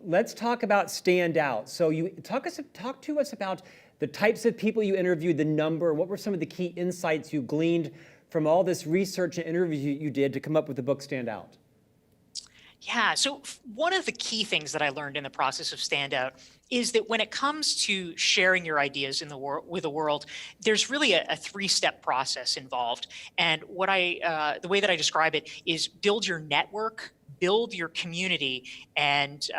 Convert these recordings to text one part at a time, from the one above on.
let's talk about stand out. So you talk to us about the types of people you interviewed, the number, what were some of the key insights you gleaned from all this research and interviews you did to come up with the book Stand Out? Yeah. So one of the key things that I learned in the process of Standout is that when it comes to sharing your ideas in the world with the world, there's really a three-step process involved. And the way that I describe it is build your network, build your community, and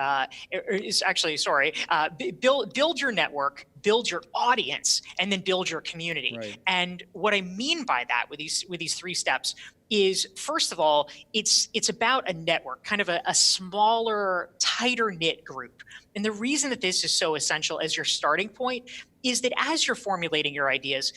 is actually sorry, build your network, build your audience, and then build your community. Right. And what I mean by that with these three steps is, first of all, it's about a network, kind of a smaller, tighter knit group. And the reason that this is so essential as your starting point is that as you're formulating your ideas,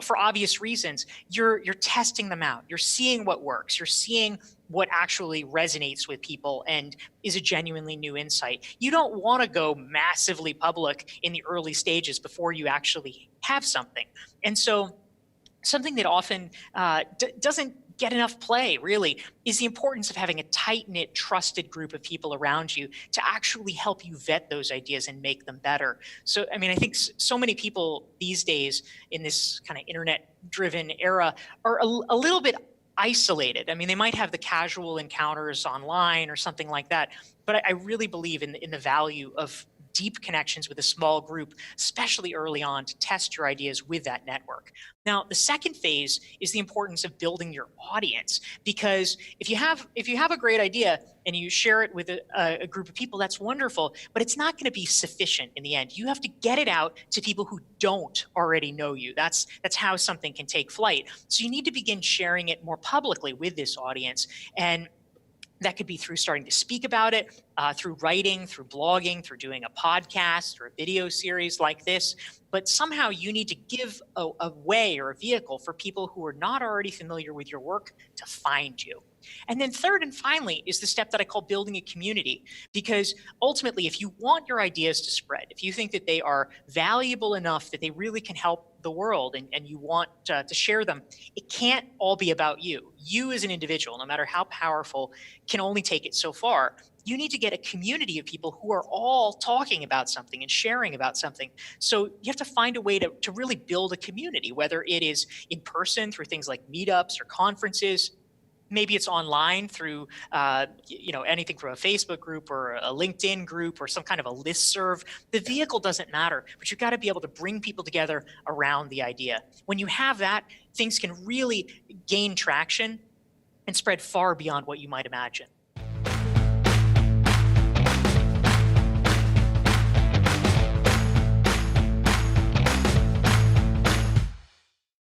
for obvious reasons, you're testing them out. You're seeing what works. You're seeing what actually resonates with people and is a genuinely new insight. You don't want to go massively public in the early stages before you actually have something. And so something that often doesn't get enough play, really, is the importance of having a tight-knit, trusted group of people around you to actually help you vet those ideas and make them better. So, I mean, I think so many people these days in this kind of internet-driven era are a little bit isolated. I mean, they might have the casual encounters online or something like that, but I really believe in the value of deep connections with a small group, especially early on, to test your ideas with that network. Now, the second phase is the importance of building your audience, because if you have a great idea and you share it with a group of people, that's wonderful, but it's not going to be sufficient in the end. You have to get it out to people who don't already know you. That's how something can take flight. So you need to begin sharing it more publicly with this audience. And that could be through starting to speak about it, through writing, through blogging, through doing a podcast or a video series like this. But somehow you need to give a way or a vehicle for people who are not already familiar with your work to find you. And then third and finally is the step that I call building a community. Because ultimately, if you want your ideas to spread, if you think that they are valuable enough that they really can help the world and you want to share them, it can't all be about you. You as an individual, no matter how powerful, can only take it so far. You need to get a community of people who are all talking about something and sharing about something. So you have to find a way to really build a community, whether it is in person through things like meetups or conferences. Maybe it's online through anything from a Facebook group or a LinkedIn group or some kind of a listserv. The vehicle doesn't matter, but you've got to be able to bring people together around the idea. When you have that, things can really gain traction and spread far beyond what you might imagine.